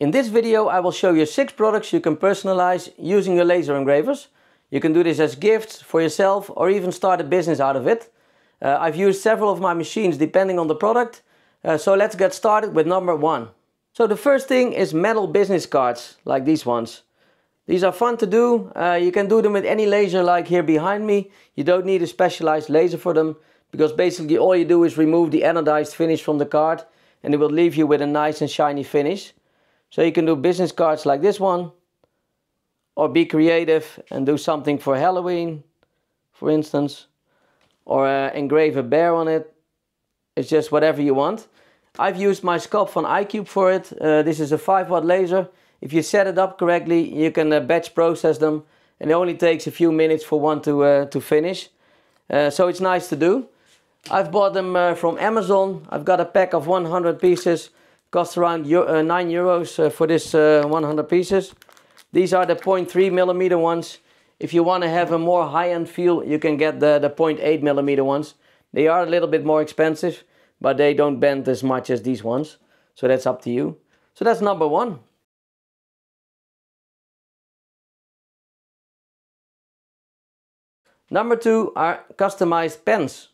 In this video I will show you 6 products you can personalize using your laser engravers. You can do this as gifts for yourself or even start a business out of it. I've used several of my machines depending on the product. So let's get started with number 1. So the first thing is metal business cards, like these ones. These are fun to do. You can do them with any laser like here behind me. You don't need a specialized laser for them, because basically all you do is remove the anodized finish from the card and it will leave you with a nice and shiny finish. So you can do business cards like this one, or be creative and do something for Halloween, for instance, or engrave a bear on it. It's just whatever you want. I've used my Sculpfun iCube for it. This is a 5-watt laser. If you set it up correctly, you can batch process them, and it only takes a few minutes for one to finish. So it's nice to do. I've bought them from Amazon. I've got a pack of 100 pieces. Costs around €9 for this 100 pieces. These are the 0.3mm ones. If you want to have a more high-end feel, you can get the 0.8mm ones. They are a little bit more expensive, but they don't bend as much as these ones. So that's up to you. So that's number 1. Number 2 are customized pens.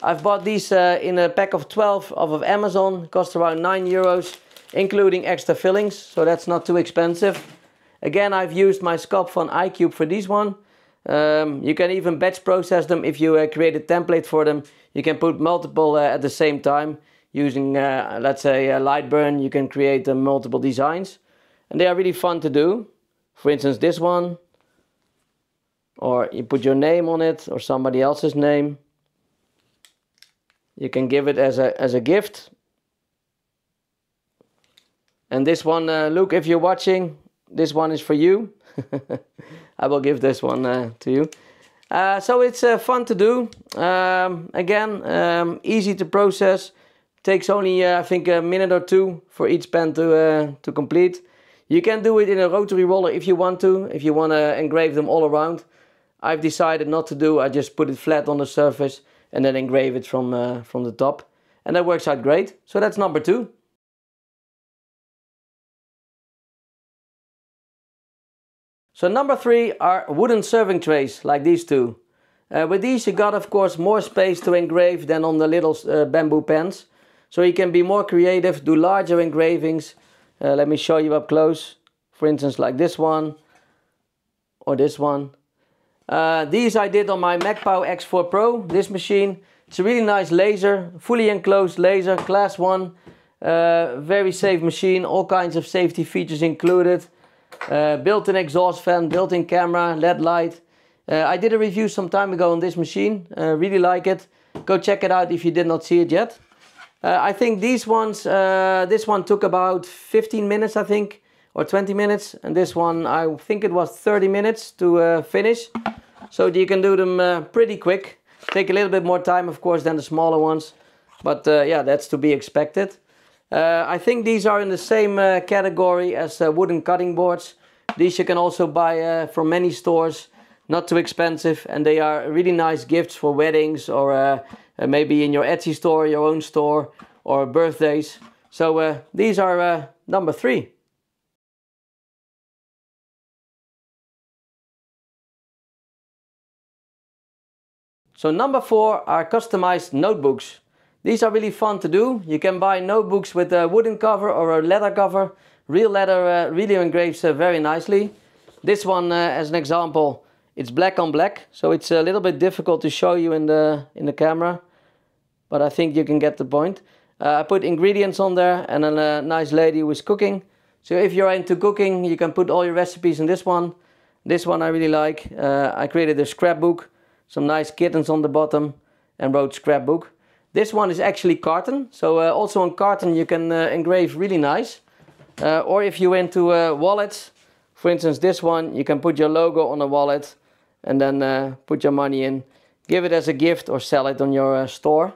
I've bought these in a pack of 12 off of Amazon. Cost around €9, including extra fillings, so that's not too expensive. Again, I've used my Sculpfun iCube for this one. You can even batch process them if you create a template for them. You can put multiple at the same time. Using, let's say, Lightburn, you can create multiple designs. And they are really fun to do. For instance, this one. Or you put your name on it, or somebody else's name. You can give it as a gift. And this one, Luke, if you're watching, this one is for you. I will give this one to you. So it's fun to do. Again, easy to process. Takes only, I think, a minute or 2 for each pen to complete. You can do it in a rotary roller if you want to engrave them all around. I've decided not to do. I just put it flat on the surface and then engrave it from the top. And that works out great. So that's number 2. So number 3 are wooden serving trays, like these two. With these you got, of course, more space to engrave than on the little bamboo pens. So you can be more creative, do larger engravings. Let me show you up close. For instance, like this one, or this one. These I did on my Mecpow X4 Pro, this machine. It's a really nice laser, fully enclosed laser, class 1. Very safe machine, all kinds of safety features included. Built-in exhaust fan, built-in camera, LED light. I did a review some time ago on this machine, really like it. Go check it out if you did not see it yet. I think these ones, this one took about 15 minutes, I think, or 20 minutes. And this one, I think it was 30 minutes to finish. So you can do them pretty quick. Take a little bit more time, of course, than the smaller ones. But yeah, that's to be expected. I think these are in the same category as wooden cutting boards. These you can also buy from many stores. Not too expensive. And they are really nice gifts for weddings, or maybe in your Etsy store, your own store, or birthdays. So these are number 3. So number 4 are customized notebooks. These are really fun to do. You can buy notebooks with a wooden cover or a leather cover. Real leather really engraves very nicely. This one, as an example, it's black on black, so it's a little bit difficult to show you in the camera, but I think you can get the point. I put ingredients on there, and then a nice lady who is cooking. So if you're into cooking, you can put all your recipes in this one. This one I really like. I created a scrapbook. Some nice kittens on the bottom, and wrote scrapbook. This one is actually carton, so also on carton you can engrave really nice. Or if you're into wallets, for instance this one, you can put your logo on a wallet and then put your money in. Give it as a gift or sell it on your store.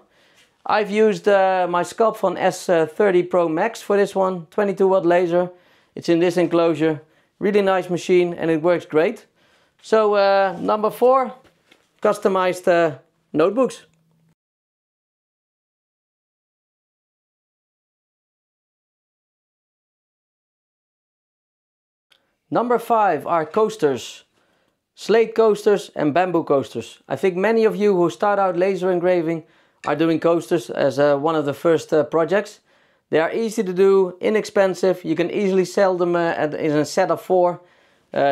I've used my Sculpfun S30 Pro Max for this one, 22-watt laser. It's in this enclosure. Really nice machine, and it works great. So number 4. Customized notebooks. Number 5 are coasters. Slate coasters and bamboo coasters. I think many of you who start out laser engraving are doing coasters as one of the first projects. They are easy to do, inexpensive. You can easily sell them in a set of 4.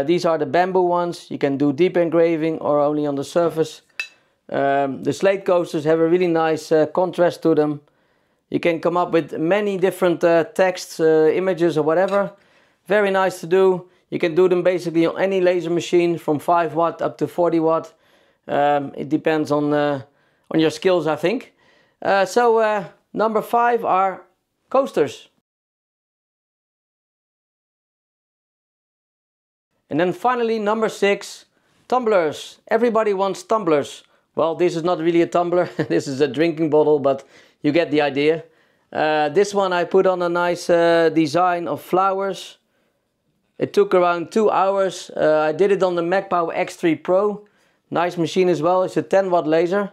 These are the bamboo ones. You can do deep engraving or only on the surface. The slate coasters have a really nice contrast to them. You can come up with many different texts, images or whatever. Very nice to do. You can do them basically on any laser machine from 5 watt up to 40 watt. It depends on your skills, I think. Number 5 are coasters. And then finally number 6, tumblers. Everybody wants tumblers. Well, this is not really a tumbler. This is a drinking bottle, but you get the idea. This one I put on a nice design of flowers. It took around 2 hours. I did it on the Mecpow X4 Pro. Nice machine as well. It's a 10 watt laser.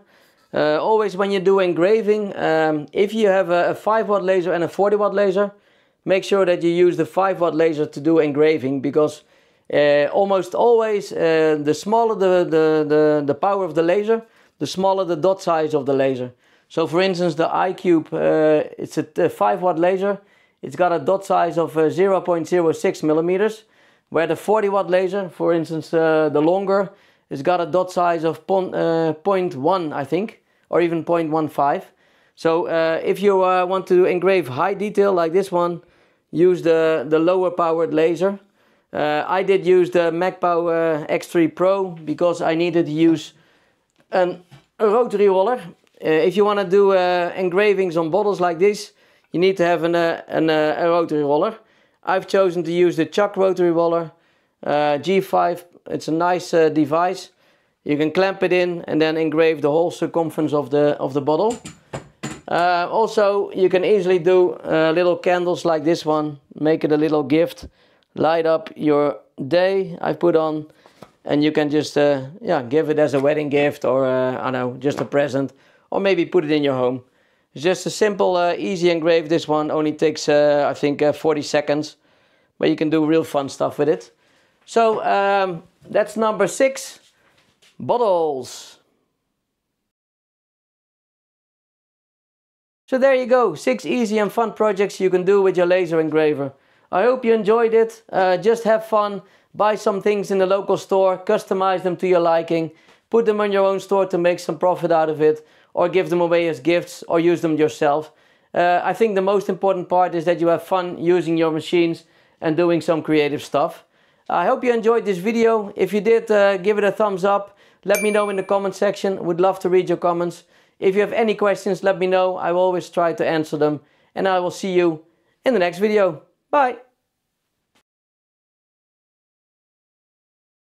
Always when you do engraving, if you have a 5 watt laser and a 40 watt laser, make sure that you use the 5 watt laser to do engraving, because almost always the smaller the power of the laser, the smaller the dot size of the laser. So for instance, the iCube, it's a 5 watt laser. It's got a dot size of 0.06 millimeters, where the 40 watt laser, for instance, the longer, it's got a dot size of 0.1, I think, or even 0.15. So if you want to engrave high detail like this one, use the lower powered laser. I did use the Mecpow X4 Pro because I needed to use a rotary roller. If you want to do engravings on bottles like this, you need to have a rotary roller. I've chosen to use the Chuck rotary roller G5. It's a nice device. You can clamp it in and then engrave the whole circumference of the bottle. Also, you can easily do little candles like this one. Make it a little gift. Light up your day. I put on, and you can just give it as a wedding gift, or I don't know, just a present, or maybe put it in your home. It's just a simple, easy engrave. This one only takes, I think, 40 seconds. But you can do real fun stuff with it. So, that's number 6. Bottles. So there you go. 6 easy and fun projects you can do with your laser engraver. I hope you enjoyed it. Just have fun. Buy some things in the local store. Customize them to your liking. Put them on your own store to make some profit out of it. Or give them away as gifts, or use them yourself. I think the most important part is that you have fun using your machines and doing some creative stuff. I hope you enjoyed this video. If you did, give it a thumbs up. Let me know in the comment section. Would love to read your comments. If you have any questions, let me know. I will always try to answer them. And I will see you in the next video. Bye!